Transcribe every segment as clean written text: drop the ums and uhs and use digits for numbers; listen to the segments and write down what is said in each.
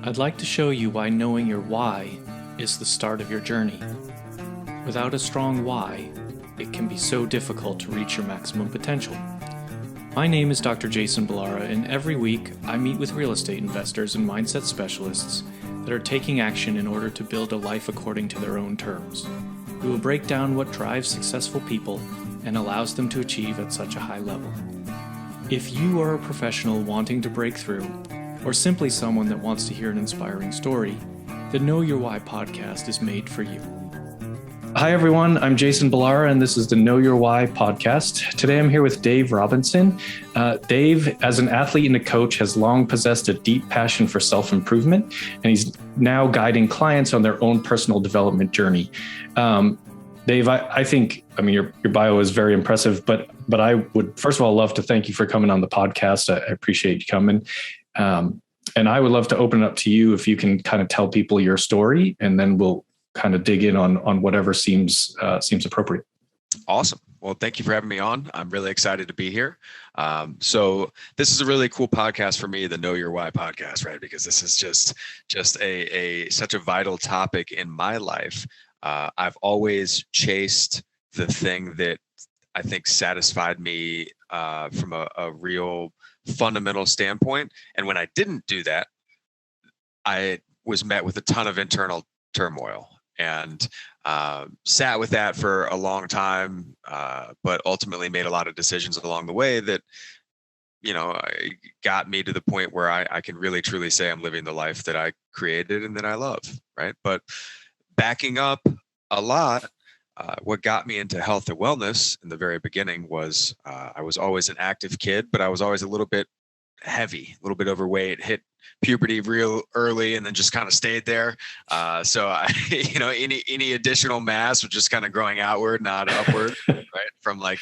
I'd like to show you why knowing your why is the start of your journey. Without a strong why, it can be so difficult to reach your maximum potential. My name is Dr. Jason Balara, and every week I meet with real estate investors and mindset specialists that are taking action in order to build a life according to their own terms. We will break down what drives successful people and allows them to achieve at such a high level. If you are a professional wanting to break through, or simply someone that wants to hear an inspiring story, the Know Your Why podcast is made for you. Hi, everyone. I'm Jason Balara, and this is the Know Your Why podcast. Today, I'm here with Dave Robinson. Dave, as an athlete and a coach, has long possessed a deep passion for self-improvement, and he's now guiding clients on their own personal development journey. Dave, I think, your bio is very impressive, but I would, first of all, love to thank you for coming on the podcast. I appreciate you coming. And I would love to open it up to you if you can kind of tell people your story, and then we'll kind of dig in on whatever seems appropriate. Awesome. Well, thank you for having me on. I'm really excited to be here. So this is a really cool podcast for me, the Know Your Why podcast, right? Because this is just such a vital topic in my life. I've always chased the thing that I think satisfied me from a real fundamental standpoint. And when I didn't do that, I was met with a ton of internal turmoil and sat with that for a long time, but ultimately made a lot of decisions along the way that, got me to the point where I can really truly say I'm living the life that I created and that I love, right? But backing up a lot, what got me into health and wellness in the very beginning was I was always an active kid, but I was always a little bit heavy, a little bit overweight, hit puberty real early and then just kind of stayed there. So I, any additional mass was just kind of growing outward, not upward, right? From like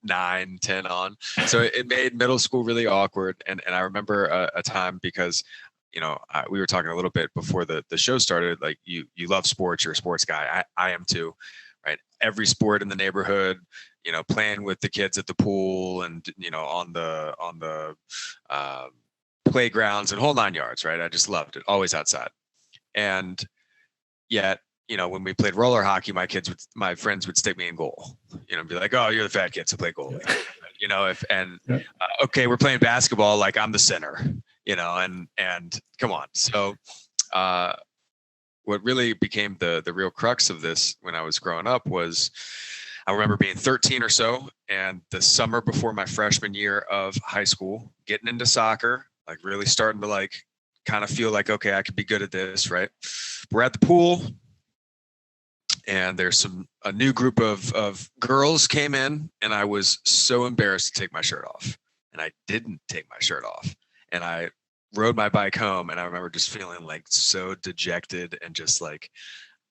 9, 10 on. So it made middle school really awkward. And I remember a time because we were talking a little bit before the show started, like you love sports, you're a sports guy. I am too, right? Every sport in the neighborhood, playing with the kids at the pool and, on the playgrounds and whole 9 yards, right? I just loved it, always outside. And yet, when we played roller hockey, my friends would stick me in goal, be like, oh, you're the fat kid, so play goalie. Okay, we're playing basketball, like I'm the center, and come on. So what really became the real crux of this when I was growing up was I remember being 13 or so, and the summer before my freshman year of high school, getting into soccer, like really starting to kind of feel like, okay, I could be good at this, right? We're at the pool, and there's a new group of girls came in, and I was so embarrassed to take my shirt off, and I didn't take my shirt off, and I rode my bike home, and I remember just feeling like so dejected and just like,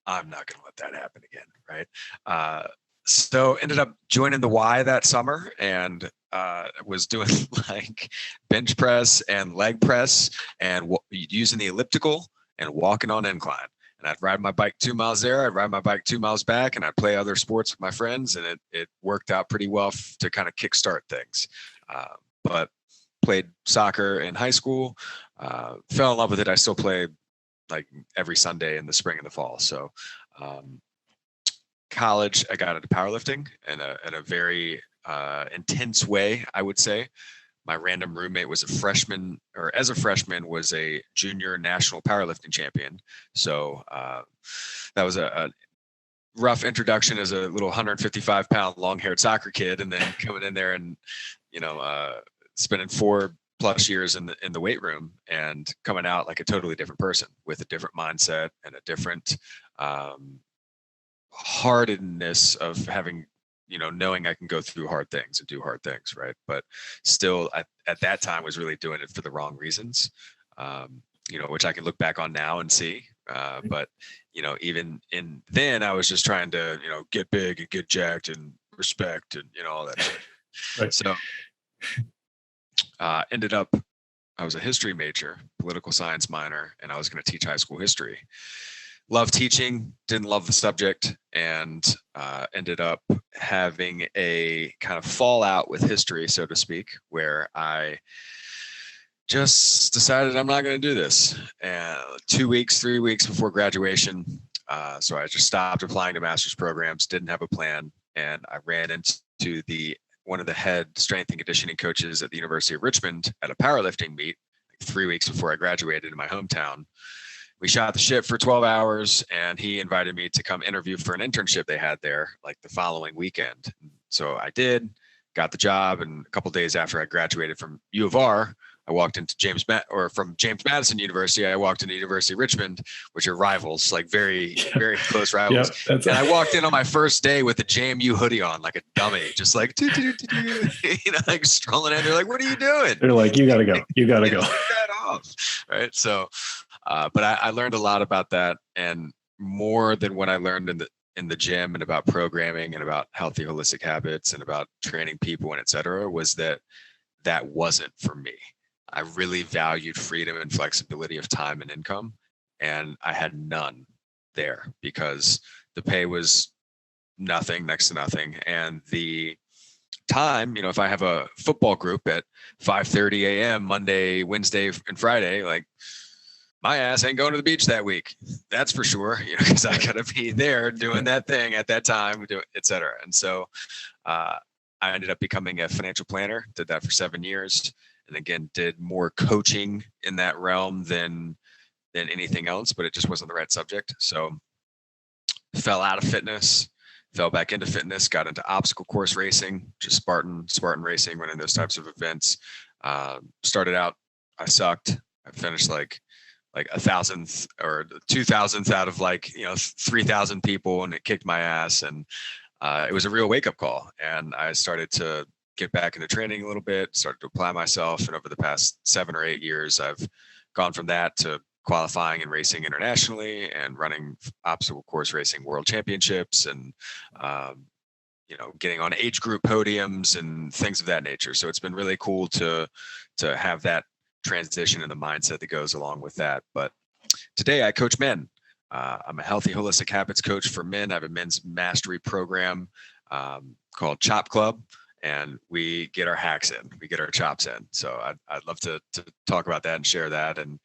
I'm not going to let that happen again, right? So ended up joining the Y that summer and was doing like bench press and leg press and using the elliptical and walking on incline. And I'd ride my bike 2 miles there, I'd ride my bike 2 miles back, and I'd play other sports with my friends, and it worked out pretty well to kind of kickstart things. But played soccer in high school, fell in love with it. I still play like every Sunday in the spring and the fall. So college, I got into powerlifting in a very intense way, I would say. My random roommate was as a freshman was a junior national powerlifting champion. So that was a rough introduction as a little 155-pound long-haired soccer kid, and then coming in there and spending 4+ years in the weight room and coming out like a totally different person with a different mindset and a different heartedness of having, knowing I can go through hard things and do hard things, right? But still at that time was really doing it for the wrong reasons, which I can look back on now and see. But, even then I was just trying to, get big and get jacked and respect and, all that shit. Right. So ended up, I was a history major, political science minor, and I was going to teach high school history. Loved teaching, didn't love the subject, and ended up having a kind of fallout with history, so to speak, where I just decided I'm not going to do this. And 3 weeks before graduation, so I just stopped applying to master's programs, didn't have a plan, and I ran into one of the head strength and conditioning coaches at the University of Richmond at a powerlifting meet, like 3 weeks before I graduated in my hometown. We shot the shit for 12 hours, and he invited me to come interview for an internship they had there, like the following weekend. So I did, got the job, and a couple days after I graduated from U of R, I walked into from James Madison University. I walked into University of Richmond, which are rivals, like very, very close rivals. Yep, and I walked in on my first day with a JMU hoodie on, like a dummy, just like, like strolling in. They're like, "What are you doing?" They're like, "You gotta go. You gotta go." Take that off, right? So, but I learned a lot about that, and more than what I learned in the gym and about programming and about healthy holistic habits and about training people and et cetera, was that wasn't for me. I really valued freedom and flexibility of time and income, and I had none there because the pay was nothing, next to nothing. And the time, if I have a football group at 5:30 a.m. Monday, Wednesday, and Friday, like my ass ain't going to the beach that week. That's for sure, because I got to be there doing that thing at that time, et cetera. And so I ended up becoming a financial planner, did that for 7 years. And again, did more coaching in that realm than anything else, but it just wasn't the right subject. So fell out of fitness, fell back into fitness, got into obstacle course racing, just Spartan racing, running those types of events. Started out, I sucked. I finished like 1,000th or 2,000th out of 3,000 people, and it kicked my ass. And it was a real wake up call. And I started to get back into training a little bit, started to apply myself. And over the past 7 or 8 years, I've gone from that to qualifying and racing internationally and running obstacle course racing world championships and, getting on age group podiums and things of that nature. So it's been really cool to have that transition and the mindset that goes along with that. But today I coach men. I'm a healthy holistic habits coach for men. I have a men's mastery program called Chop Club. And we get our hacks in, we get our chops in. So I'd love to talk about that and share that. And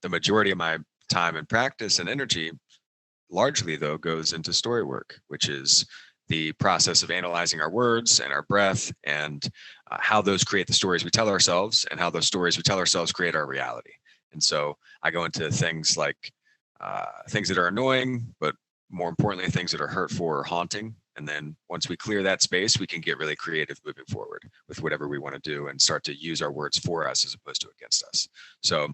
the majority of my time and practice and energy, largely though, goes into story work, which is the process of analyzing our words and our breath and how those create the stories we tell ourselves and how those stories we tell ourselves create our reality. And so I go into things like things that are annoying, but more importantly, things that are hurtful or haunting. And then once we clear that space, we can get really creative moving forward with whatever we want to do and start to use our words for us as opposed to against us. So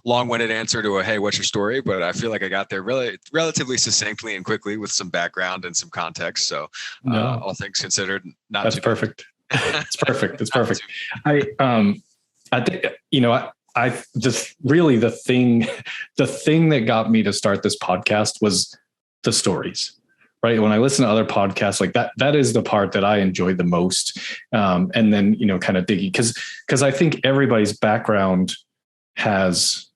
long-winded answer to hey, what's your story? But I feel like I got there really relatively succinctly and quickly with some background and some context. So all things considered, not that's too perfect. It's perfect. It's perfect. I think, I just really the thing that got me to start this podcast was the stories. Right. When I listen to other podcasts like that is the part that I enjoyed the most. And then, kind of digging because I think everybody's background has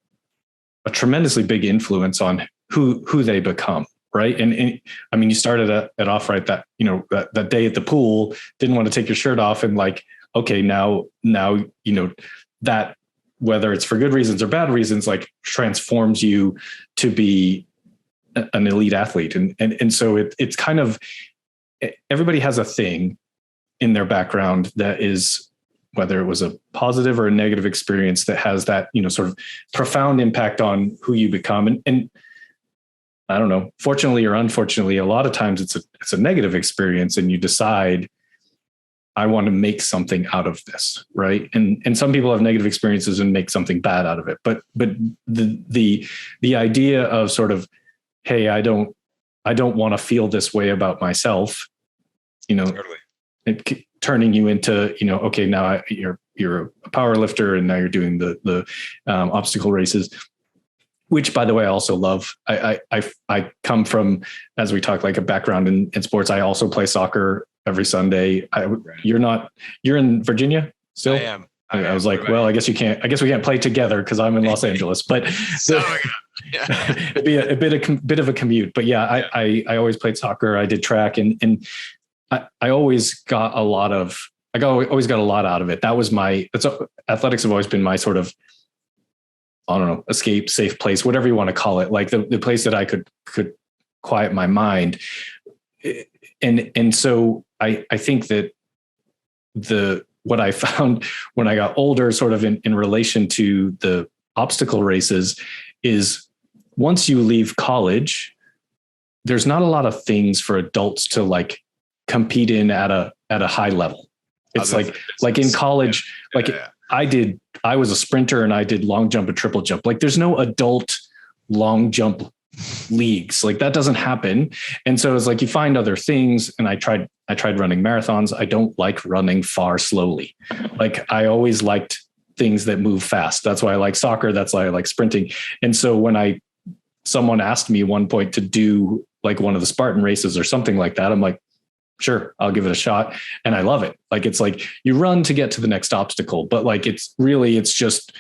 a tremendously big influence on who they become. Right. And I mean, you started it off right that, that day at the pool, didn't want to take your shirt off and like, okay, now, that whether it's for good reasons or bad reasons, like transforms you to be an elite athlete. And so it's kind of, everybody has a thing in their background that is, whether it was a positive or a negative experience that has that, sort of profound impact on who you become. And I don't know, fortunately or unfortunately, a lot of times it's a negative experience and you decide, I want to make something out of this. Right. And some people have negative experiences and make something bad out of it. But the idea of sort of, hey, I don't want to feel this way about myself, totally. Turning you into, okay, now you're a power lifter and now you're doing the obstacle races, which by the way, I also love. I come from, as we talk, like a background in sports. I also play soccer every Sunday. You're in Virginia still? I am. I was like, well, I guess we can't play together because I'm in Los Angeles, but it'd be a bit of a commute. But yeah, I always played soccer. I did track and I always got always got a lot out of it. Athletics have always been my sort of, I don't know, escape, safe place, whatever you want to call it. Like the place that I could quiet my mind. And so I think that what I found when I got older, sort of in relation to the obstacle races, is once you leave college, there's not a lot of things for adults to like compete in at a high level. It's like in college, I was a sprinter and I did long jump and triple jump. Like there's no adult long jump leagues. Like that doesn't happen. And so it's like you find other things. And I tried running marathons. I don't like running far slowly. Like I always liked things that move fast. That's why I like soccer. That's why I like sprinting. And so when someone asked me one point to do like one of the Spartan races or something like that, I'm like, sure, I'll give it a shot. And I love it. Like, it's like you run to get to the next obstacle, but like, it's just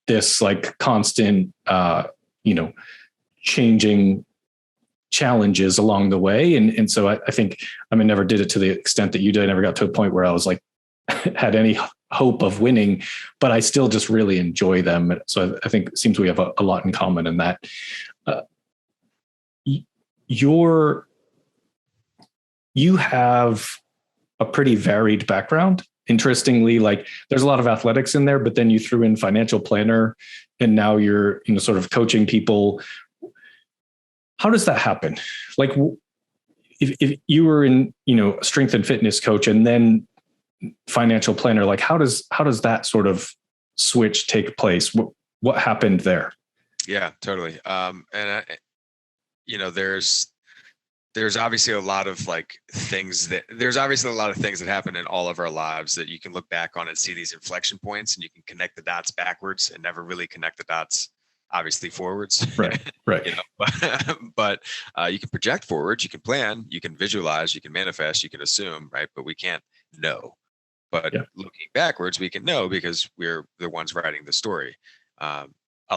this like constant, changing challenges along the way. And so I think, I never did it to the extent that you did. I never got to a point where I was like, had any hope of winning, but I still just really enjoy them. So I think it seems we have a lot in common in that. You have a pretty varied background. Interestingly, like there's a lot of athletics in there, but then you threw in financial planner and now you're, sort of coaching people. How does that happen? Like if you were in, strength and fitness coach and then financial planner, like how does that sort of switch take place? What happened there? Yeah, totally. There's obviously a lot of things that happen in all of our lives that you can look back on and see these inflection points, and you can connect the dots backwards and never really connect the dots obviously forwards. Right. But you can project forwards, you can plan, you can visualize, you can manifest, you can assume, right? But we can't know. But looking backwards, we can know because we're the ones writing the story. A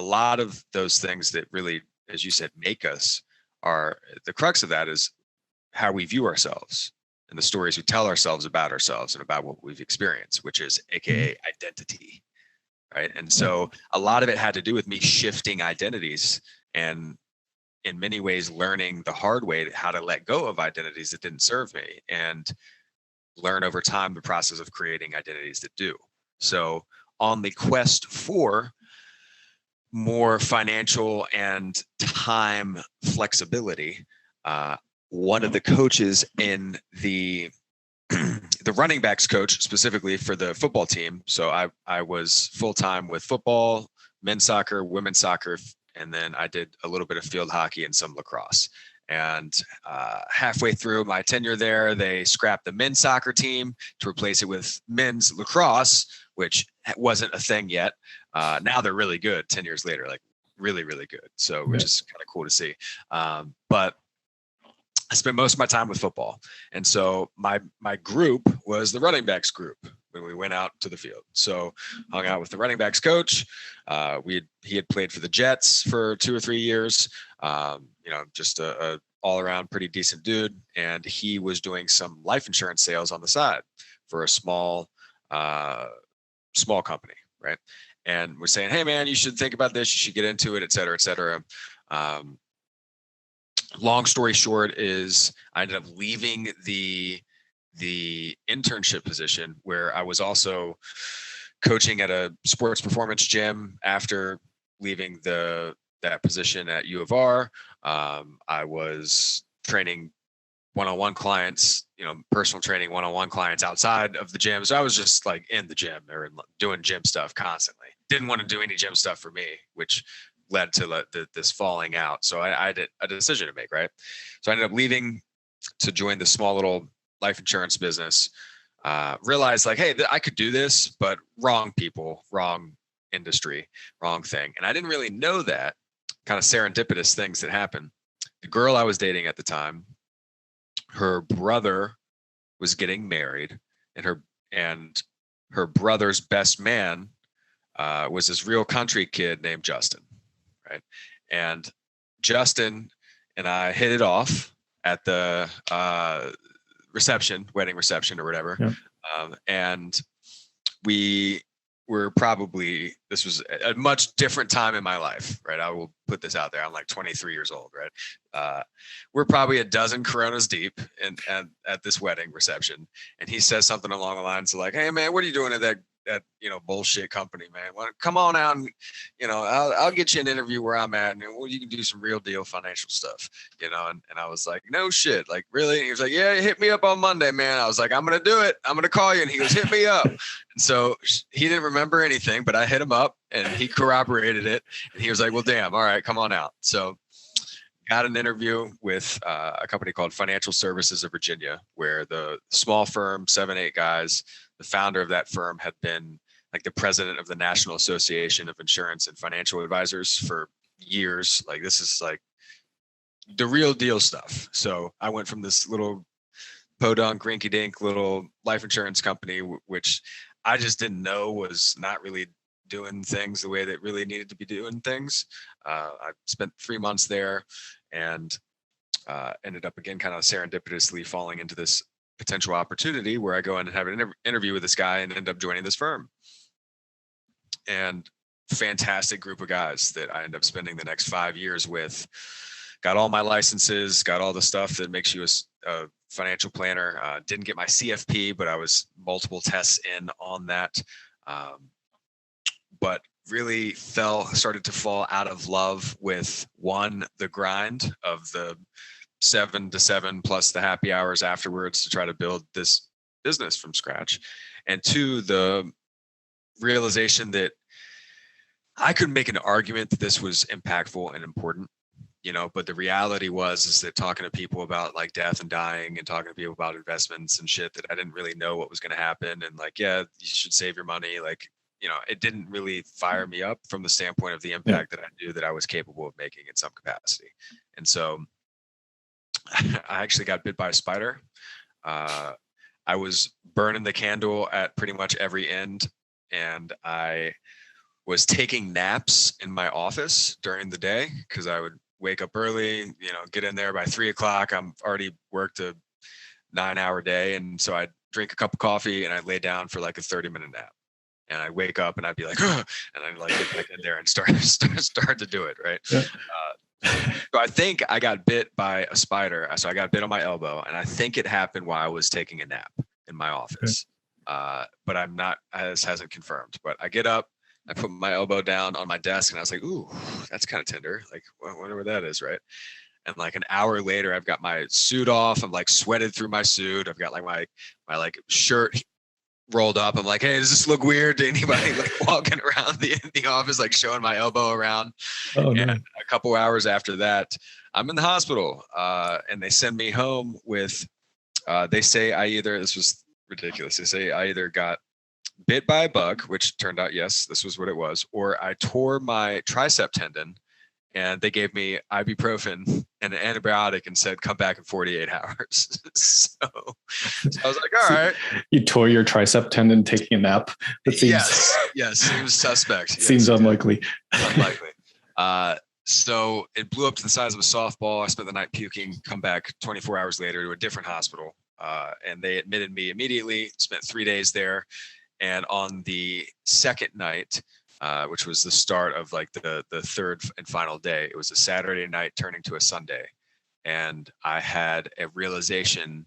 lot of those things that really, as you said, make us are the crux of that is how we view ourselves and the stories we tell ourselves about ourselves and about what we've experienced, which is AKA identity. Right. And so a lot of it had to do with me shifting identities and in many ways learning the hard way how to let go of identities that didn't serve me and learn over time the process of creating identities that do. So on the quest for more financial and time flexibility, one of the coaches in the running backs coach specifically for the football team. So I was full-time with football, men's soccer, women's soccer, and then I did a little bit of field hockey and some lacrosse. And halfway through my tenure there, they scrapped the men's soccer team to replace it with men's lacrosse, which wasn't a thing yet. Now they're really good 10 years later, like really, really good. So, which is kind of cool to see. But I spent most of my time with football. And so my group was the running backs group when we went out to the field. So hung out with the running backs coach. He had played for the Jets for 2 or 3 years. Just a all around pretty decent dude. And he was doing some life insurance sales on the side for a small company. Right. And we're saying, hey man, you should think about this. You should get into it, et cetera, et cetera. Long story short is I ended up leaving the internship position where I was also coaching at a sports performance gym after leaving that position at U of R. I was training one-on-one clients, personal training one-on-one clients outside of the gym. So I was just like in the gym or doing gym stuff constantly. Didn't want to do any gym stuff for me, which led to this falling out. So I had a decision to make, right? So I ended up leaving to join this small little life insurance business. Realized hey, I could do this, but wrong people, wrong industry, wrong thing. And I didn't really know that. Kind of serendipitous things that happened. The girl I was dating at the time, her brother was getting married, and her brother's best man was this real country kid named Justin. Right. And Justin and I hit it off at the wedding reception or whatever. And we this was a much different time in my life, right? I will put this out there. I'm like 23 years old, right? We're probably a dozen Coronas deep and at this wedding reception. And he says something along the lines of like, hey man, what are you doing at that bullshit company, man? Well, come on out and, I'll get you an interview where I'm at, and you can do some real deal financial stuff, and I was like, no shit, like really? And he was like, yeah, hit me up on Monday, man. I was like, I'm going to do it. I'm going to call you. And he goes, hit me up. And so he didn't remember anything, but I hit him up and he corroborated it. And he was like, well, damn, all right, come on out. So got an interview with a company called Financial Services of Virginia, where the small firm, 7-8 guys, the founder of that firm had been like the president of the National Association of Insurance and Financial Advisors for years. Like this is like the real deal stuff. So I went from this little podunk, rinky dink little life insurance company, which I just didn't know was not really doing things the way that really needed to be doing things. I spent 3 months there and ended up again kind of serendipitously falling into this potential opportunity where I go in and have an interview with this guy and end up joining this firm. And fantastic group of guys that I end up spending the next 5 years with. Got all my licenses, got all the stuff that makes you a financial planner. Didn't get my CFP, but I was multiple tests in on that. But really started to fall out of love with the grind of the 7 to 7 plus the happy hours afterwards to try to build this business from scratch. And 2, the realization that I could make an argument that this was impactful and important, but the reality is that talking to people about like death and dying and talking to people about investments and shit that I didn't really know what was going to happen. And like, yeah, you should save your money. Like, it didn't really fire me up from the standpoint of the impact that I knew that I was capable of making in some capacity. And so I actually got bit by a spider. I was burning the candle at pretty much every end, and I was taking naps in my office during the day because I would wake up early, get in there by 3 o'clock. I'm already worked a 9-hour day. And so I'd drink a cup of coffee and I'd lay down for like a 30-minute nap. And I'd wake up and I'd be like, and I'd like get back in there and start to do it. Right. Yeah. So I think I got bit by a spider. So I got bit on my elbow, and I think it happened while I was taking a nap in my office. But I'm not, this hasn't confirmed, but I get up, I put my elbow down on my desk and I was like, ooh, that's kind of tender. Like, I wonder where that is. Right. And like an hour later, I've got my suit off. I'm like sweated through my suit. I've got like my like shirt rolled up. I'm like, hey, does this look weird to anybody like walking around the office, like showing my elbow around? And a couple hours after that, I'm in the hospital, and they send me home with, they say this was ridiculous. They say I either got bit by a bug, which turned out, yes, this was what it was, or I tore my tricep tendon, and they gave me ibuprofen and an antibiotic and said, come back in 48 hours. So I was like, all right. You tore your tricep tendon taking a nap? That seems, yes, it was suspect. Seems unlikely. Unlikely. So it blew up to the size of a softball. I spent the night puking, come back 24 hours later to a different hospital. And they admitted me immediately, spent 3 days there. And on the second night, which was the start of like the third and final day, it was a Saturday night turning to a Sunday. And I had a realization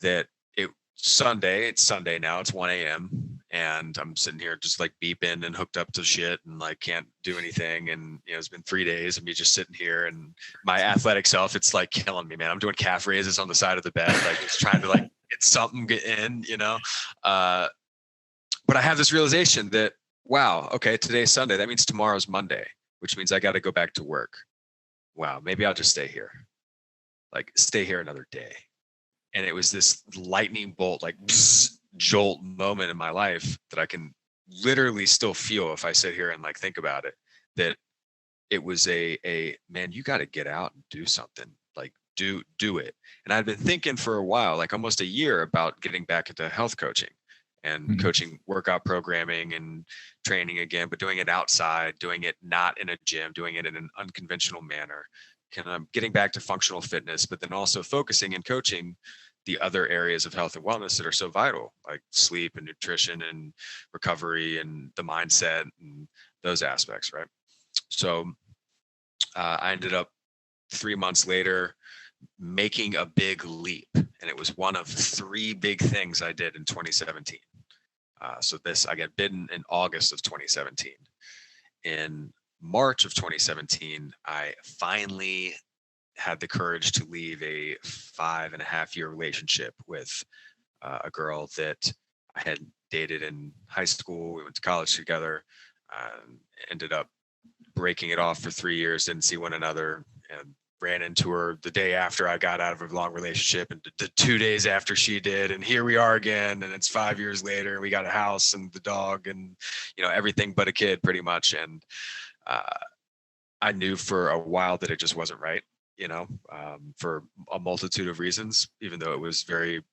that it's Sunday now, it's 1 a.m. and I'm sitting here just like beeping and hooked up to shit and like can't do anything. And, it's been 3 days of me just sitting here, and my athletic self, it's like killing me, man. I'm doing calf raises on the side of the bed, like just trying to like get something in, but I have this realization that, wow, okay, today's Sunday. That means tomorrow's Monday, which means I got to go back to work. Wow, maybe I'll just stay here. Like stay here another day. And it was this lightning bolt, like jolt moment in my life that I can literally still feel if I sit here and like think about it, that it was a man, you got to get out and do something, like do it. And I'd been thinking for a while, like almost a year, about getting back into health coaching and coaching workout programming and training again, but doing it outside, doing it not in a gym, doing it in an unconventional manner, kind of getting back to functional fitness, but then also focusing in coaching the other areas of health and wellness that are so vital, like sleep and nutrition and recovery and the mindset and those aspects, right? So I ended up 3 months later making a big leap, and it was one of 3 big things I did in 2017. So I got bitten in August of 2017. In March of 2017, I finally had the courage to leave a 5.5-year relationship with a girl that I had dated in high school. We went to college together, ended up breaking it off for 3 years, didn't see one another, and ran into her the day after I got out of a long relationship, and the 2 days after she did. And here we are again, and it's 5 years later, and we got a house and the dog and, everything but a kid pretty much. And I knew for a while that it just wasn't right, for a multitude of reasons, even though it was very,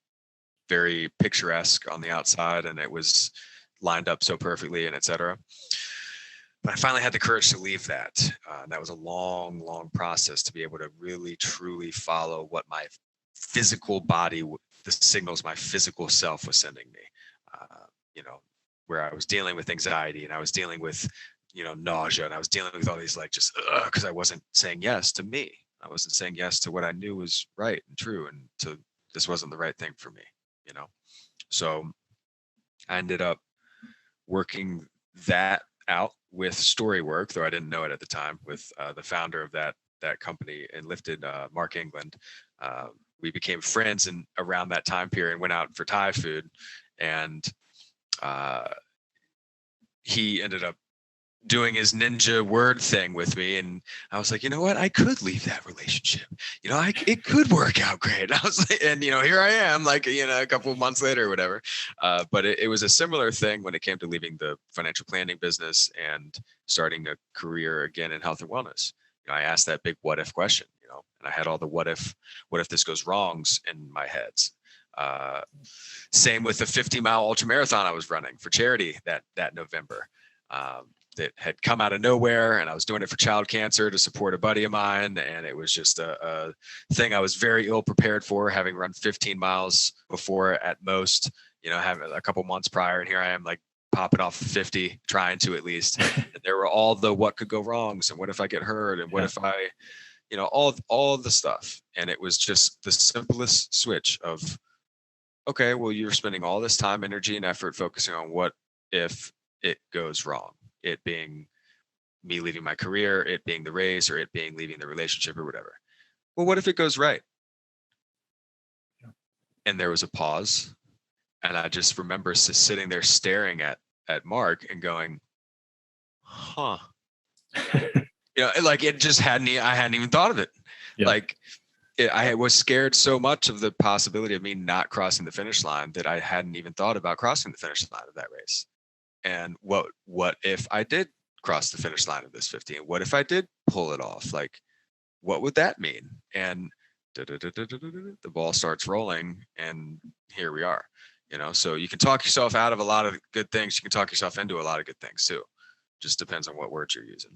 very picturesque on the outside and it was lined up so perfectly and et cetera. But I finally had the courage to leave that. That was a long, long process to be able to really, truly follow what my physical body, the signals my physical self was sending me, where I was dealing with anxiety and I was dealing with, nausea, and I was dealing with all these because I wasn't saying yes to me. I wasn't saying yes to what I knew was right and true, and this wasn't the right thing for me, So I ended up working that out with Storywork, though I didn't know it at the time, with the founder of that company in Lifted, Mark England. We became friends and around that time period went out for Thai food, and he ended up doing his ninja word thing with me. And I was like, you know what? I could leave that relationship. It could work out great. And I was like, and here I am, a couple of months later or whatever. But it was a similar thing when it came to leaving the financial planning business and starting a career again in health and wellness. I asked that big what if question, and I had all the what if this goes wrongs in my heads. Same with the 50-mile ultra marathon I was running for charity that November. That had come out of nowhere, and I was doing it for child cancer to support a buddy of mine. And it was just a thing I was very ill prepared for, having run 15 miles before at most, having a couple months prior. And here I am popping off 50, trying to at least. And there were all the what could go wrongs, and what if I get hurt, and what if I, all the stuff. And it was just the simplest switch of, okay, well, you're spending all this time, energy, and effort focusing on what if it goes wrong. It being me leaving my career, it being the race, or it being leaving the relationship or whatever. Well, what if it goes right? Yeah. And there was a pause. And I just remember sitting there staring at Mark and going, huh. It just I hadn't even thought of it. Yeah. I was scared so much of the possibility of me not crossing the finish line that I hadn't even thought about crossing the finish line of that race. And what if I did cross the finish line of this 50? And what if I did pull it off? What would that mean? And the ball starts rolling, and here we are. So you can talk yourself out of a lot of good things. You can talk yourself into a lot of good things too. Just depends on what words you're using.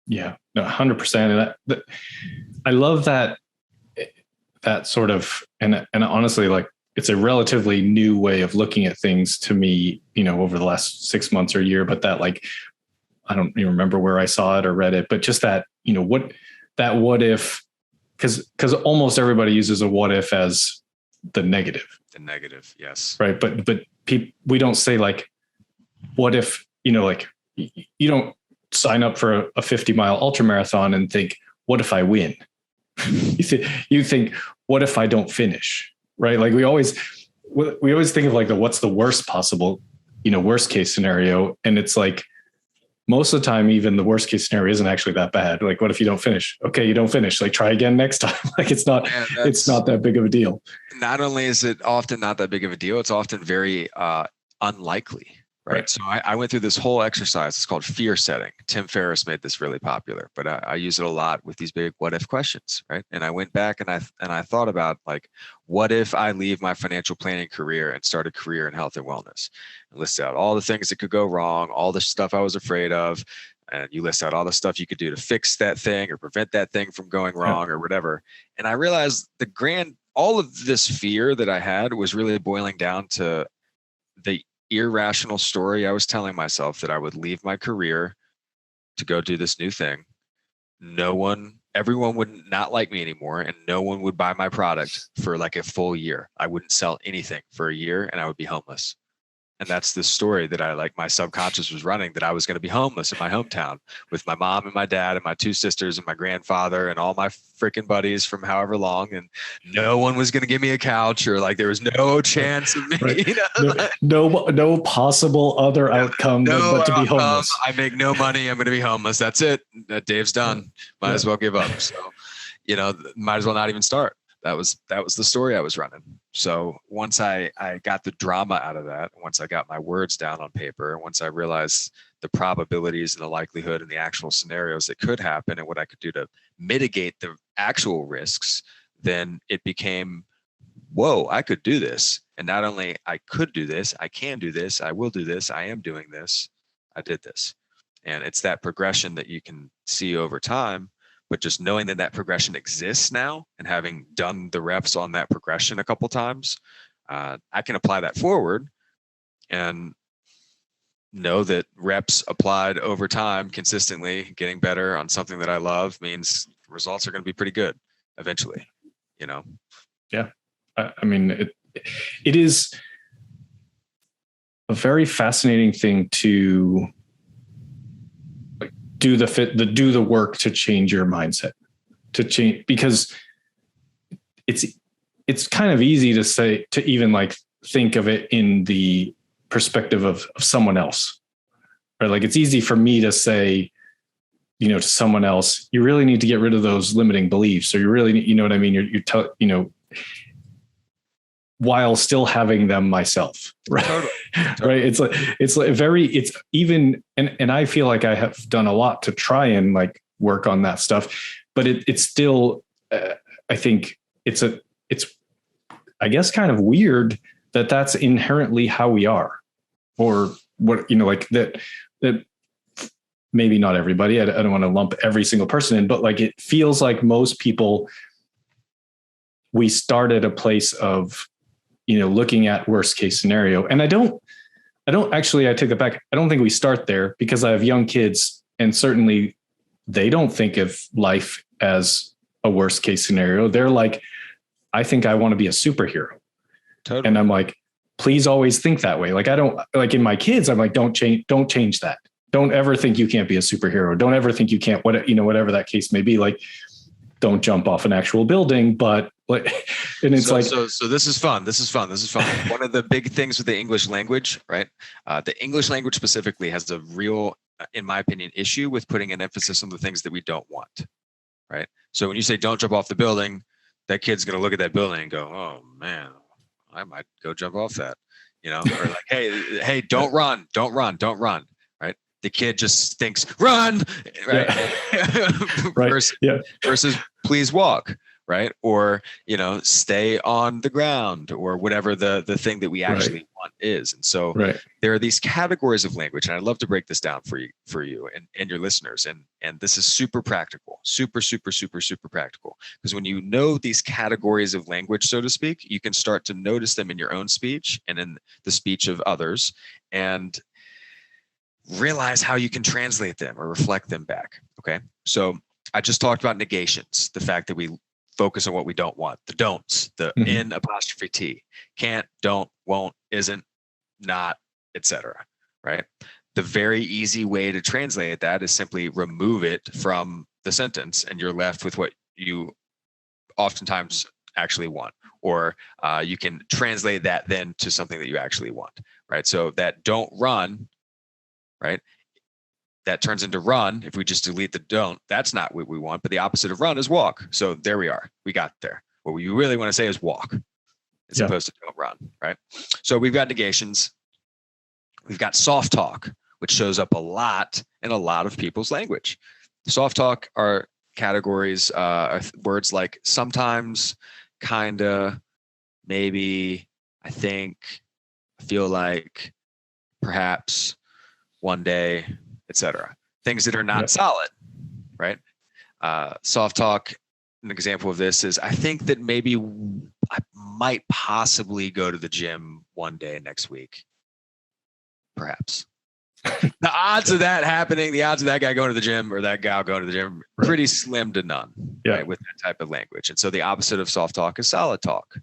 Yeah, no, 100%. And I love that sort of, and honestly, it's a relatively new way of looking at things to me, over the last 6 months or year, but that I don't even remember where I saw it or read it, but just that, what if, because almost everybody uses a what if as the negative. The negative, yes. Right. But we don't say what if, you don't sign up for a 50-mile ultra marathon and think, what if I win? You think, what if I don't finish? Right. We always think of what's the worst possible, worst case scenario. And it's most of the time, even the worst case scenario isn't actually that bad. What if you don't finish? Okay, you don't finish. Try again next time. It's not that big of a deal. Not only is it often not that big of a deal, it's often very unlikely. Right. So I went through this whole exercise. It's called fear setting. Tim Ferriss made this really popular, but I use it a lot with these big what if questions. Right. And I went back and I thought about what if I leave my financial planning career and start a career in health and wellness, and list out all the things that could go wrong, all the stuff I was afraid of. And you list out all the stuff you could do to fix that thing or prevent that thing from going wrong or whatever. And I realized the grand all of this fear that I had was really boiling down to the irrational story I was telling myself that I would leave my career to go do this new thing. Everyone would not like me anymore, and no one would buy my product for like a full year. I wouldn't sell anything for a year, and I would be homeless. And that's the story that my subconscious was running, that I was going to be homeless in my hometown with my mom and my dad and my two sisters and my grandfather and all my freaking buddies from however long. And no one was going to give me a couch, or like there was no chance of me. Right. You know? No possible other outcome but to be homeless. I make no money. I'm going to be homeless. That's it. That Dave's done. Might as well give up. So, might as well not even start. That was the story I was running. So once I got the drama out of that, once I got my words down on paper, once I realized the probabilities and the likelihood and the actual scenarios that could happen and what I could do to mitigate the actual risks, then it became, whoa, I could do this. And not only I could do this, I can do this, I will do this, I am doing this, I did this. And it's that progression that you can see over time. But just knowing that progression exists now, and having done the reps on that progression a couple times, I can apply that forward and know that reps applied over time consistently, getting better on something that I love, means results are going to be pretty good eventually. Yeah, I mean, it is a very fascinating thing to do the work to change your mindset, because it's kind of easy to say, to even like think of it in the perspective of someone else, right? Like it's easy for me to say, to someone else, you really need to get rid of those limiting beliefs, or you really, you know what I mean? While still having them myself, right? Totally. Right. It's even, and I feel like I have done a lot to try and like work on that stuff, but it's still, I think it's I guess kind of weird that that's inherently how we are, or what, like that maybe not everybody, I don't want to lump every single person in, but like, it feels like most people, we start at a place of, looking at worst case scenario. And I take it back. I don't think we start there, because I have young kids, and certainly they don't think of life as a worst case scenario. They're like, I think I want to be a superhero. Totally. And I'm like, please always think that way. Like, I don't, like in my kids, I'm like, don't change that. Don't ever think you can't be a superhero. Don't ever think you can't, whatever that case may be. Like, don't jump off an actual building, but like, and it's so this is fun. This is fun. One of the big things with the English language, right? The English language specifically has a real, in my opinion, issue with putting an emphasis on the things that we don't want, right? So when you say don't jump off the building, that kid's going to look at that building and go, oh man, I might go jump off that, or like, hey, don't run, right? The kid just thinks run, right? Yeah. Right. Versus please walk, right? Or, stay on the ground, or whatever the thing that we actually want is. And so there are these categories of language, and I'd love to break this down for you and your listeners. And this is super practical, super practical. Because when you know these categories of language, so to speak, you can start to notice them in your own speech and in the speech of others, and realize how you can translate them or reflect them back. Okay. So I just talked about negations, the fact that we focus on what we don't want, the don'ts, the in apostrophe T, can't, don't, won't, isn't, not, etc. Right. The very easy way to translate that is simply remove it from the sentence, and you're left with what you oftentimes actually want, or you can translate that then to something that you actually want. Right. So that don't run, right, that turns into run. If we just delete the don't, that's not what we want. But the opposite of run is walk. So there we are. We got there. What we really want to say is walk, as opposed to don't run, right? So we've got negations. We've got soft talk, which shows up a lot in a lot of people's language. Soft talk are categories, words like sometimes, kinda, maybe, I think, I feel like, perhaps, one day, etc. Things that are not solid, right? Soft talk, an example of this is, I think that maybe I might possibly go to the gym one day next week. Perhaps. The odds of that happening, the odds of that guy going to the gym or that gal going to the gym, pretty slim to none, right, with that type of language. And so the opposite of soft talk is solid talk.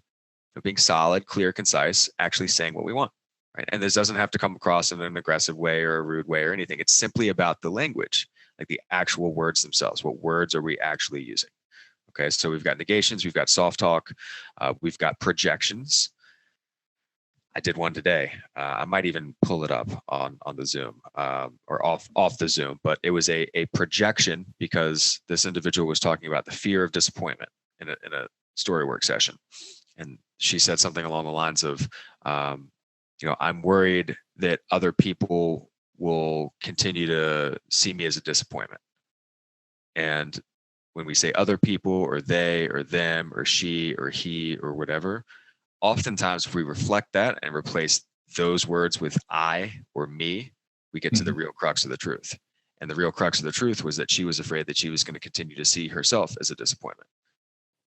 Being solid, clear, concise, actually saying what we want, right? And this doesn't have to come across in an aggressive way or a rude way or anything. It's simply about the language, like the actual words themselves. What words are we actually using? Okay, so we've got negations, we've got soft talk, we've got projections. I did one today. I might even pull it up on the Zoom or off the Zoom, but it was a projection because this individual was talking about the fear of disappointment in a storywork session. And she said something along the lines of, I'm worried that other people will continue to see me as a disappointment. And when we say other people or they or them or she or he or whatever, oftentimes if we reflect that and replace those words with I or me, we get to the real crux of the truth. And the real crux of the truth was that she was afraid that she was going to continue to see herself as a disappointment.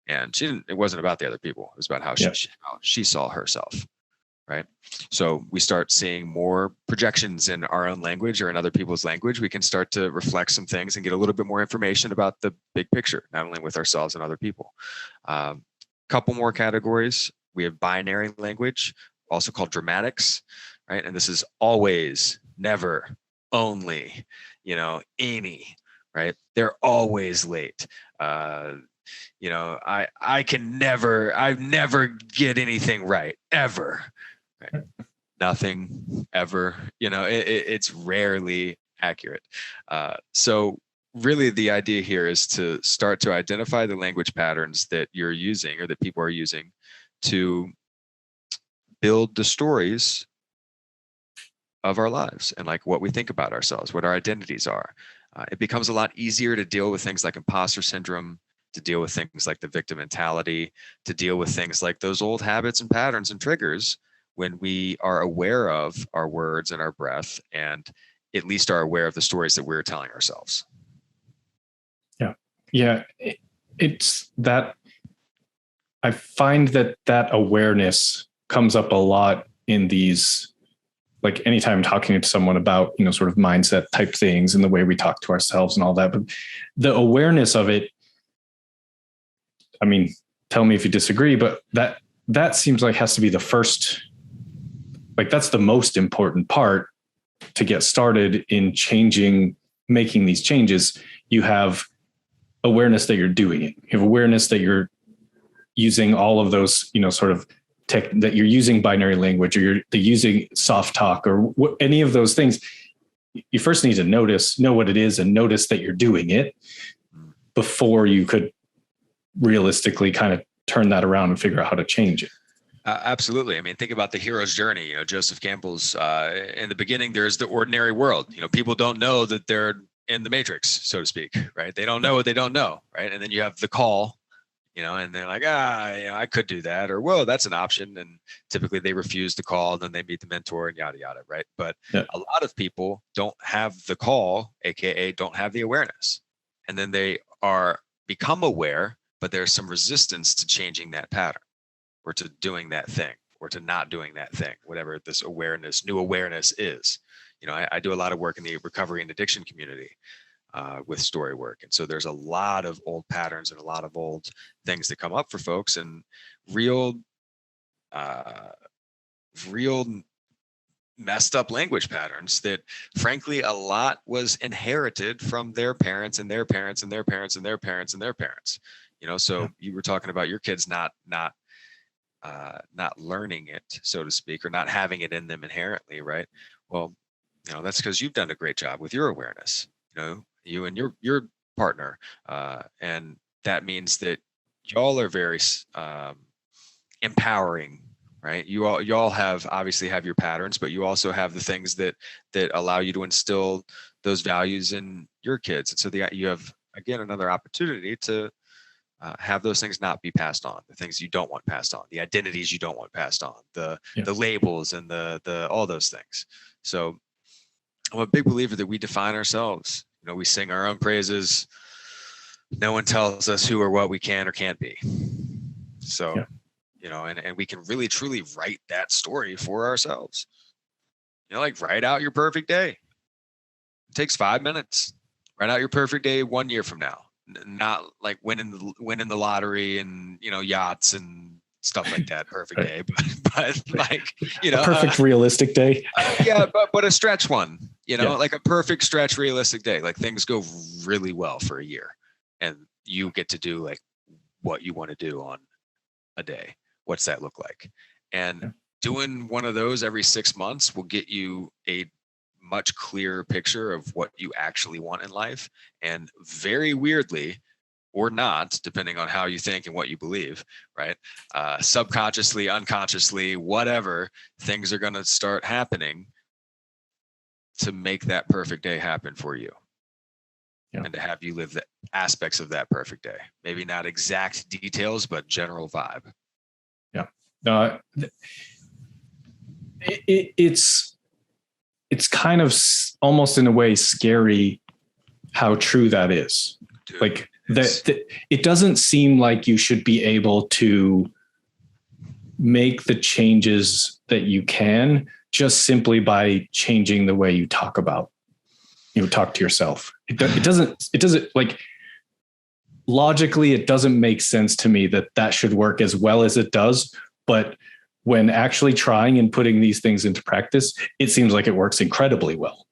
And it wasn't about the other people. It was about how she saw herself. Right. So we start seeing more projections in our own language or in other people's language. We can start to reflect some things and get a little bit more information about the big picture, not only with ourselves and other people. Couple more categories. We have binary language, also called dramatics, right? And this is always, never, only, any, right? They're always late. I never get anything right, ever. Right? Nothing, ever, it's rarely accurate. So really the idea here is to start to identify the language patterns that you're using or that people are using to build the stories of our lives and like what we think about ourselves, what our identities are. It becomes a lot easier to deal with things like imposter syndrome, to deal with things like the victim mentality, to deal with things like those old habits and patterns and triggers when we are aware of our words and our breath and at least are aware of the stories that we're telling ourselves. Yeah. It's that I find that awareness comes up a lot in these, like anytime I'm talking to someone about, sort of mindset type things and the way we talk to ourselves and all that, but the awareness of it, I mean, tell me if you disagree, but that seems like has to be the first, like that's the most important part to get started in making these changes. You have awareness that you're doing it. You have awareness that you're using all of those, sort of tech, that you're using binary language or you're using soft talk or any of those things. You first need to know what it is and notice that you're doing it before you could realistically kind of turn that around and figure out how to change it. Absolutely. I mean, think about the hero's journey. Joseph Campbell's in the beginning, there's the ordinary world. People don't know that they're in the matrix, so to speak, right? They don't know what they don't know, right? And then you have the call, and they're like, I could do that, or whoa, that's an option. And typically they refuse the call, and then they meet the mentor and yada, yada, right? But a lot of people don't have the call, AKA don't have the awareness. And then they become aware, but there's some resistance to changing that pattern or to doing that thing or to not doing that thing, whatever this new awareness is. I do a lot of work in the recovery and addiction community with story work. And so there's a lot of old patterns and a lot of old things that come up for folks and real messed up language patterns that frankly, a lot was inherited from their parents and their parents and their parents and their parents and their parents. So you were talking about your kids not learning it, so to speak, or not having it in them inherently, right? Well, that's because you've done a great job with your awareness, you and your partner. And that means that y'all are very empowering, right? You all obviously have your patterns, but you also have the things that allow you to instill those values in your kids. And so you have, again, another opportunity to have those things not be passed on, the things you don't want passed on, the identities you don't want passed on, the labels and the all those things. So I'm a big believer that we define ourselves. We sing our own praises. No one tells us who or what we can or can't be. So and we can really truly write that story for ourselves. Like write out your perfect day. It takes 5 minutes. Write out your perfect day 1 year from now. Not like winning the lottery and, yachts and stuff like that. Perfect day, but like, a perfect realistic day. Yeah, but a stretch one, like a perfect stretch realistic day. Like things go really well for a year, and you get to do like what you want to do on a day. What's that look like? And doing one of those every 6 months will get you a much clearer picture of what you actually want in life. And very weirdly, or not, depending on how you think and what you believe, right? Subconsciously, unconsciously, whatever, things are going to start happening to make that perfect day happen for you. And to have you live the aspects of that perfect day. Maybe not exact details, but general vibe. Yeah. It's kind of almost in a way scary how true that is. Dude, like that it doesn't seem like you should be able to make the changes that you can just simply by changing the way you talk to yourself. It doesn't like logically, it doesn't make sense to me that should work as well as it does. But when actually trying and putting these things into practice, it seems like it works incredibly well.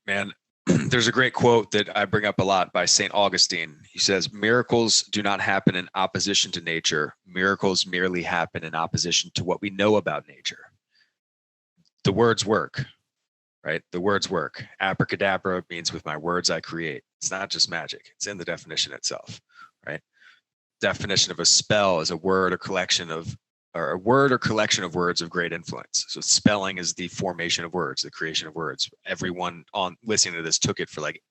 Man, there's a great quote that I bring up a lot by St. Augustine. He says, miracles do not happen in opposition to nature. Miracles merely happen in opposition to what we know about nature. The words work, right? The words work. Abracadabra means with my words I create. It's not just magic. It's in the definition itself, right? Definition of a spell is a word or collection of words of great influence. So spelling is the formation of words, the creation of words. Everyone on listening to this took it for like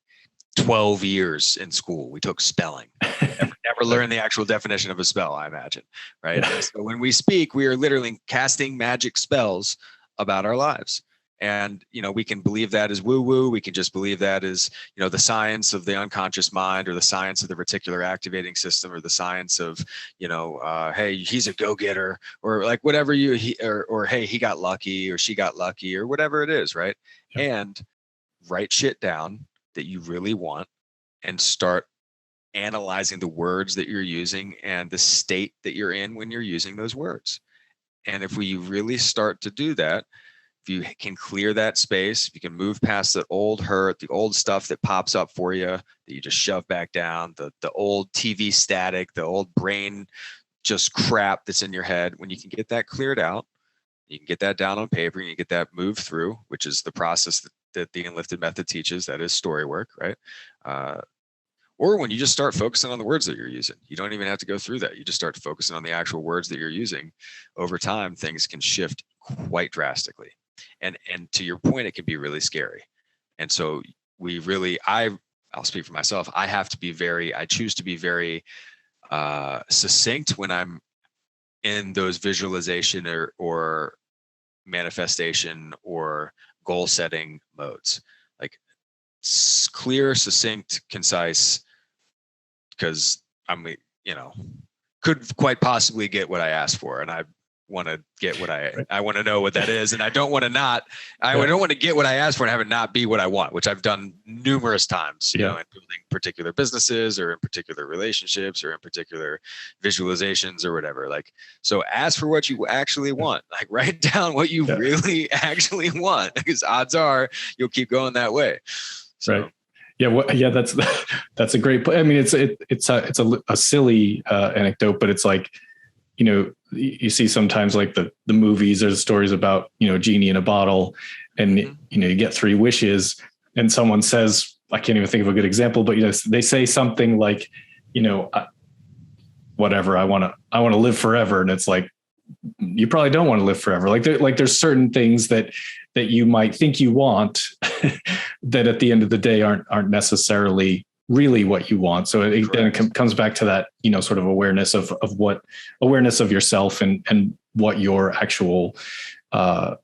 12 years in school. We took spelling. Never learned the actual definition of a spell, I imagine, right? Yeah. So when we speak, we are literally casting magic spells about our lives. And, we can believe that as woo-woo. We can just believe that as, the science of the unconscious mind, or the science of the reticular activating system, or the science of, hey, he's a go-getter, or like whatever or hey, he got lucky, or she got lucky, or whatever it is, right? Yeah. And write shit down that you really want and start analyzing the words that you're using and the state that you're in when you're using those words. And if we really start to do that, if you can clear that space, if you can move past the old hurt, the old stuff that pops up for you, that you just shove back down, the old TV static, the old brain just crap that's in your head, when you can get that cleared out, you can get that down on paper, and you get that moved through, which is the process that the Enlifted method teaches, that is story work, right? Or when you just start focusing on the words that you're using, you don't even have to go through that. You just start focusing on the actual words that you're using. Over time, things can shift quite drastically. And to your point, it can be really scary. And so I'll speak for myself. I choose to be very succinct when I'm in those visualization or manifestation or goal setting modes. Like clear, succinct, concise, because could quite possibly get what I asked for. And I want to get what I want to know what that is. And I don't want to don't want to get what I asked for and have it not be what I want, which I've done numerous times, in building particular businesses or in particular relationships or in particular visualizations or whatever. Like, so ask for what you actually want, like write down what you really actually want, because odds are you'll keep going that way. So. Right. Yeah. That's a great point. I mean, it's a silly anecdote, but it's like, you see sometimes like the movies, there's stories about, genie in a bottle, and, you get 3 wishes, and someone says, I can't even think of a good example, but, they say something like, whatever, I want to live forever. And it's like, you probably don't want to live forever. There's certain things that you might think you want that at the end of the day aren't necessarily really what you want. So it comes back to that, sort of awareness of yourself and what your actual what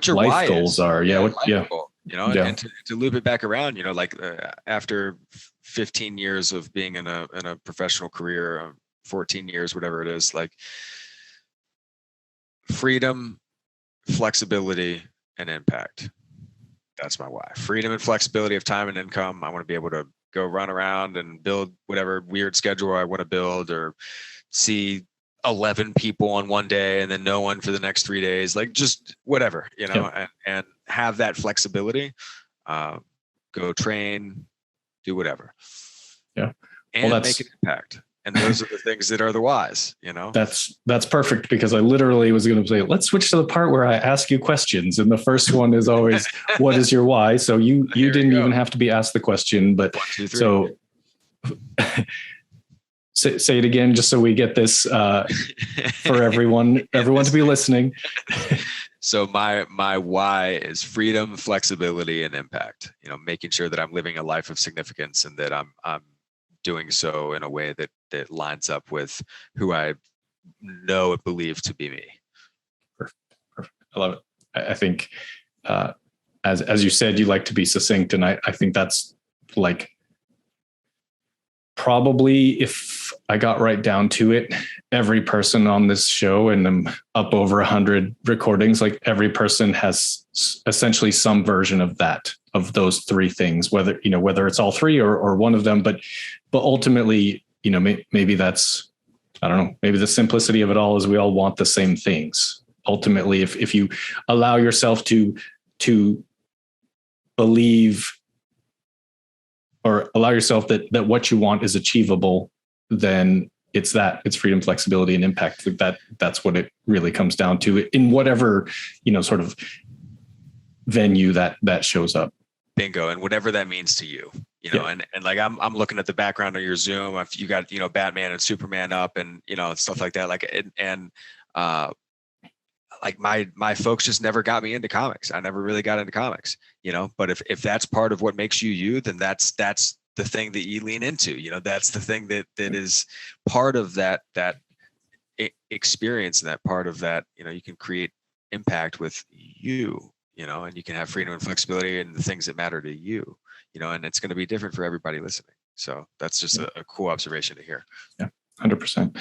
your life goals are. Goal, and to loop it back around, after 15 years of being in a professional career, 14 years, whatever it is, like freedom, flexibility, and impact. That's my why. Freedom and flexibility of time and income. I want to be able to go run around and build whatever weird schedule I want to build, or see 11 people on one day and then no one for the next 3 days, like just whatever, and have that flexibility. Go train, do whatever. Yeah. And make an impact. And those are the things that are the whys, That's perfect, because I literally was going to say, let's switch to the part where I ask you questions. And the first one is always, what is your why? So you didn't even have to be asked the question, but 1, 2, 3. So say it again, just so we get this for everyone to be listening. So my why is freedom, flexibility, and impact. Making sure that I'm living a life of significance, and that I'm doing so in a way that lines up with who I know and believe to be me. Perfect. I love it. I think, as you said, you like to be succinct, and I think that's like, probably, if I got right down to it, every person on this show, and I'm up over 100 recordings, like every person has essentially some version of those three things, whether it's all three or one of them, but ultimately, maybe that's, I don't know, maybe the simplicity of it all is we all want the same things. Ultimately, if you allow yourself to believe, or allow yourself that what you want is achievable, then it's freedom, flexibility, and impact. That's what it really comes down to in whatever, sort of venue that shows up. Bingo. And whatever that means to you, and like, I'm looking at the background of your Zoom. If you got, Batman and Superman up, and, stuff like that, like, like my folks just never got me into comics. I never really got into comics, but if that's part of what makes you, then that's the thing that you lean into, that's the thing that is part of that experience, and that part of that, you can create impact with you, and you can have freedom and flexibility and the things that matter to you, and it's going to be different for everybody listening. So that's just a cool observation to hear. Yeah, 100%.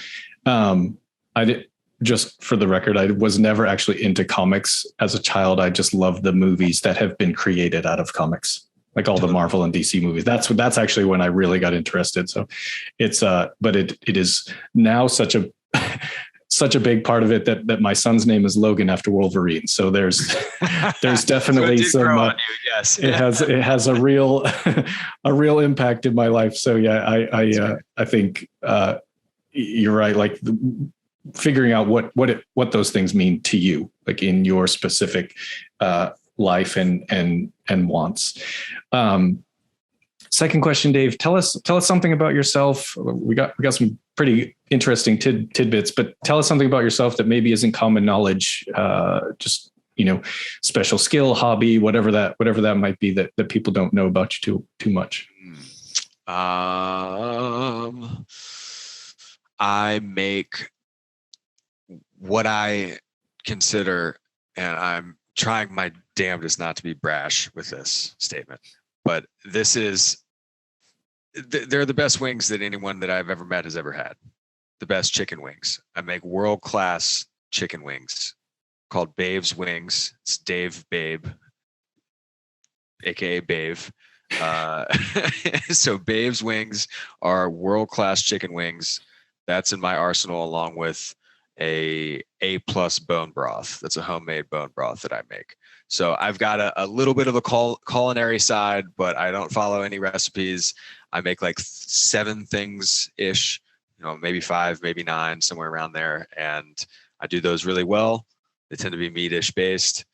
I did. Just for the record, I was never actually into comics as a child. I just love the movies that have been created out of comics, like all the Marvel and DC movies. That's actually when I really got interested. So it's but it is now such a big part of it that my son's name is Logan after Wolverine. So there's definitely so some. Yes, it has a real impact in my life. So yeah, I think you're right. Like, figuring out what those things mean to you, like in your specific life and wants. Second question, Dave, tell us something about yourself. We got some pretty interesting tidbits, but tell us something about yourself that maybe isn't common knowledge. Just, special skill, hobby, whatever that might be that people don't know about you too much. I make what I consider, and I'm trying my damnedest not to be brash with this statement, but they're the best wings that anyone that I've ever met has ever had. The best chicken wings. I make world-class chicken wings called Babe's Wings. It's Dave Babe, aka Babe. So Babe's Wings are world-class chicken wings. That's in my arsenal, along with A+ bone broth. That's a homemade bone broth that I make. So I've got a little bit of a culinary side, but I don't follow any recipes. I make like 7 things ish, maybe 5, maybe 9, somewhere around there. And I do those really well. They tend to be meat-ish based,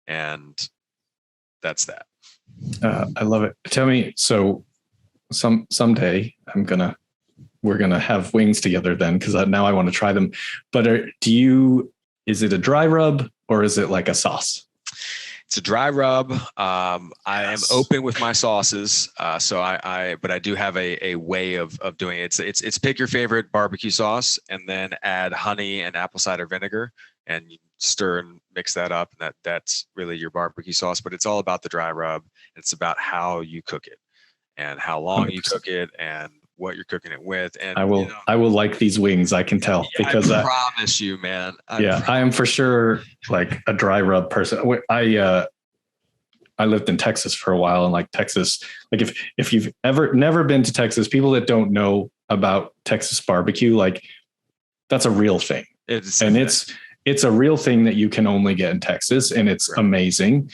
and that's that. I love it. Tell me, so someday we're going to have wings together then, because now I want to try them. But is it a dry rub or is it like a sauce? It's a dry rub. I am open with my sauces. So but I do have a way of doing it. It's pick your favorite barbecue sauce and then add honey and apple cider vinegar, and you stir and mix that up. And that's really your barbecue sauce, but it's all about the dry rub. It's about how you cook it and how long 100%. You cook it and what you're cooking it with. And I will like these wings. I can tell because I promise you, man. I am for sure like a dry rub person. I lived in Texas for a while, and like Texas, like if you've never been to Texas, people that don't know about Texas barbecue, like that's a real thing. It's a real thing that you can only get in Texas, and it's amazing.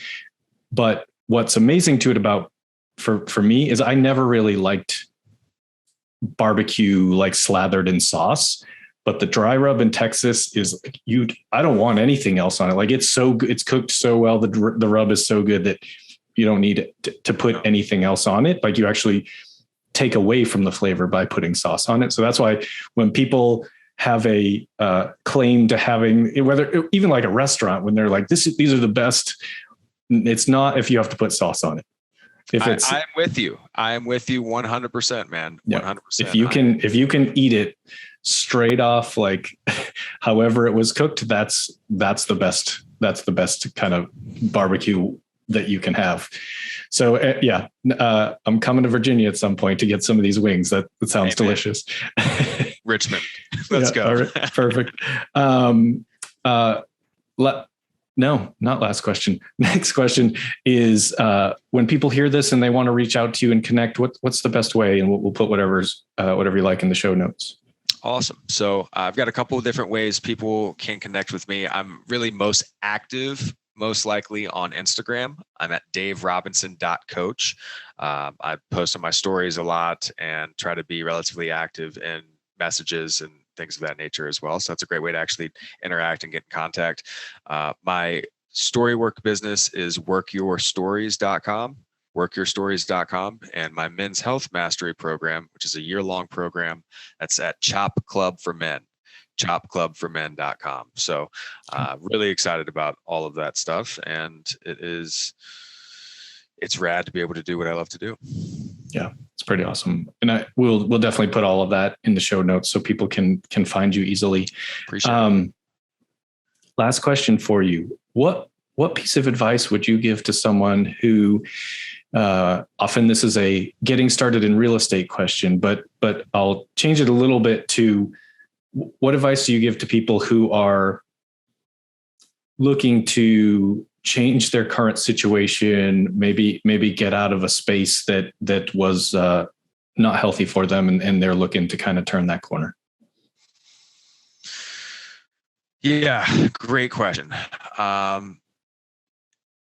But what's amazing to it about for me is I never really liked barbecue like slathered in sauce. But the dry rub in Texas is I don't want anything else on it. Like it's so good. It's cooked so well. The rub is so good that you don't need to put anything else on it. Like you actually take away from the flavor by putting sauce on it. So that's why when people have a claim to having, whether even like a restaurant, when they're like, these are the best, it's not if you have to put sauce on it. I'm with you. I am with you 100%, man. 100%. If you can eat it straight off, like however it was cooked, that's the best. That's the best kind of barbecue that you can have. So I'm coming to Virginia at some point to get some of these wings. That sounds delicious. Richmond, let's go. All right, perfect. No, not last question. Next question is when people hear this and they want to reach out to you and connect, what's the best way? And we'll put whatever you like in the show notes. Awesome. So I've got a couple of different ways people can connect with me. I'm really most active, most likely on Instagram. I'm at daverobinson.coach. I post on my stories a lot and try to be relatively active in messages and things of that nature as well. So that's a great way to actually interact and get in contact. My storywork business is workyourstories.com. And my men's health mastery program, which is a year-long program, that's at Chop Club for Men, chopclubformen.com. So really excited about all of that stuff. And it's rad to be able to do what I love to do. Yeah, it's pretty awesome. And we'll definitely put all of that in the show notes so people can find you easily. Appreciate it. Last question for you. What piece of advice would you give to someone who, often this is a getting started in real estate question, but I'll change it a little bit to what advice do you give to people who are looking to change their current situation, maybe get out of a space that was not healthy for them, and they're looking to kind of turn that corner? Yeah, great question.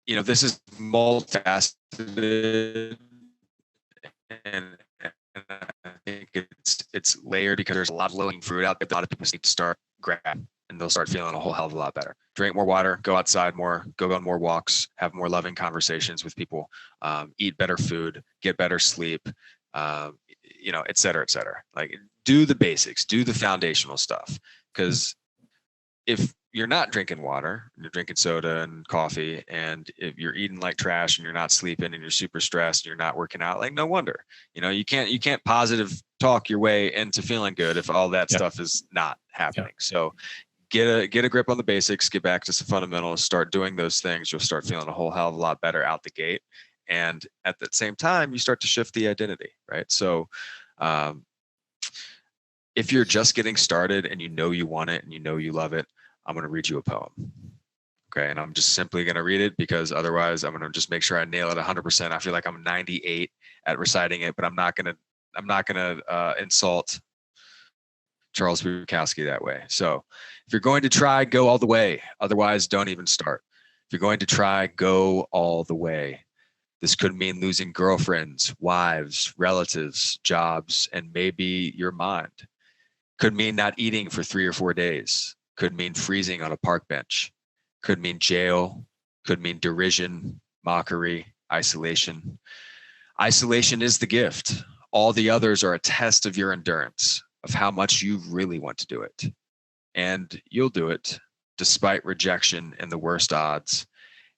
This is multifaceted, and I think it's layered because there's a lot of low-hanging fruit out there that a lot of people need to start grabbing, and they'll start feeling a whole hell of a lot better. Drink more water, go outside more, go on more walks, have more loving conversations with people, eat better food, get better sleep, et cetera, et cetera. Like do the basics, do the foundational stuff. Because if you're not drinking water, you're drinking soda and coffee, and if you're eating like trash and you're not sleeping and you're super stressed and you're not working out, like no wonder, you can't positive talk your way into feeling good if all that stuff is not happening. So get a grip on the basics, get back to some fundamentals, start doing those things. You'll start feeling a whole hell of a lot better out the gate. And at the same time, you start to shift the identity, right? So, if you're just getting started and you want it and you love it, I'm going to read you a poem. Okay. And I'm just simply going to read it because otherwise I'm going to just make sure I nail it 100%. I feel like I'm 98 at reciting it, but I'm not going to insult Charles Bukowski that way. So if you're going to try, go all the way. Otherwise, don't even start. If you're going to try, go all the way. This could mean losing girlfriends, wives, relatives, jobs, and maybe your mind. Could mean not eating for 3 or 4 days. Could mean freezing on a park bench. Could mean jail. Could mean derision, mockery, isolation. Isolation is the gift. All the others are a test of your endurance, of how much you really want to do it. And you'll do it despite rejection and the worst odds.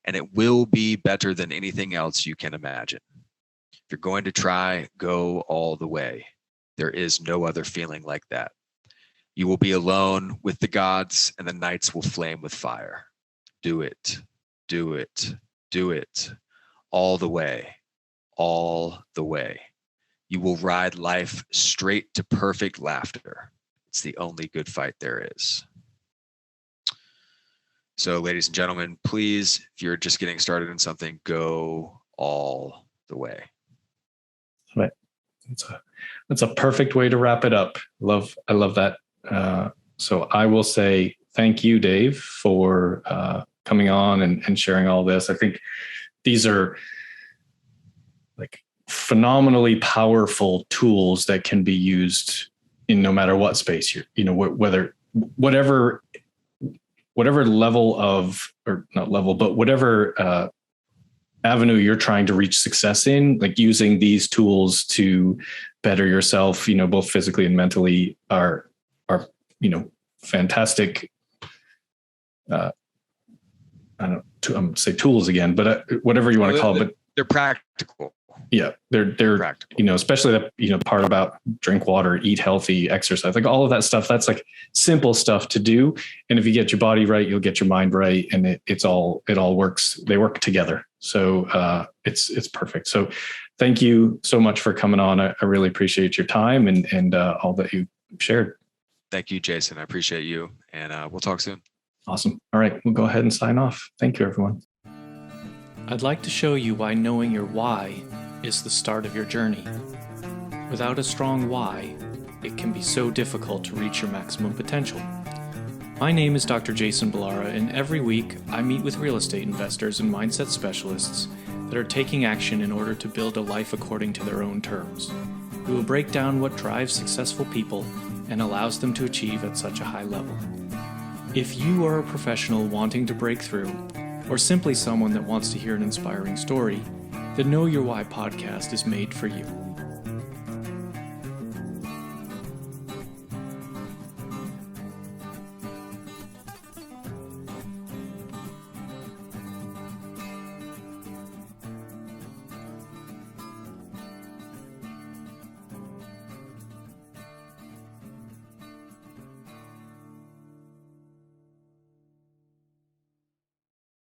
And it will be better than anything else you can imagine. If you're going to try, go all the way. There is no other feeling like that. You will be alone with the gods, and the nights will flame with fire. Do it, do it, do it, all the way, all the way. You will ride life straight to perfect laughter. It's the only good fight there is. So, ladies and gentlemen, please, if you're just getting started in something, go all the way. Right. That's a perfect way to wrap it up. I love that. So I will say thank you, Dave, for coming on and sharing all this. I think these are like phenomenally powerful tools that can be used in no matter what space whatever level of, or not level, but whatever avenue you're trying to reach success in, like using these tools to better yourself, both physically and mentally are fantastic. I don't say tools again, but whatever you want to call it, but they're practical. Yeah, they're practical. Especially the part about drink water, eat healthy, exercise, like all of that stuff. That's like simple stuff to do. And if you get your body right, you'll get your mind right, and it all works. They work together. So it's perfect. So thank you so much for coming on. I really appreciate your time and all that you shared. Thank you, Jason. I appreciate you, and we'll talk soon. Awesome. All right, we'll go ahead and sign off. Thank you, everyone. I'd like to show you why knowing your why is the start of your journey. Without a strong why, it can be so difficult to reach your maximum potential. My name is Dr. Jason Balara, and every week I meet with real estate investors and mindset specialists that are taking action in order to build a life according to their own terms. We will break down what drives successful people and allows them to achieve at such a high level. If you are a professional wanting to break through, or simply someone that wants to hear an inspiring story, the Know Your Why podcast is made for you.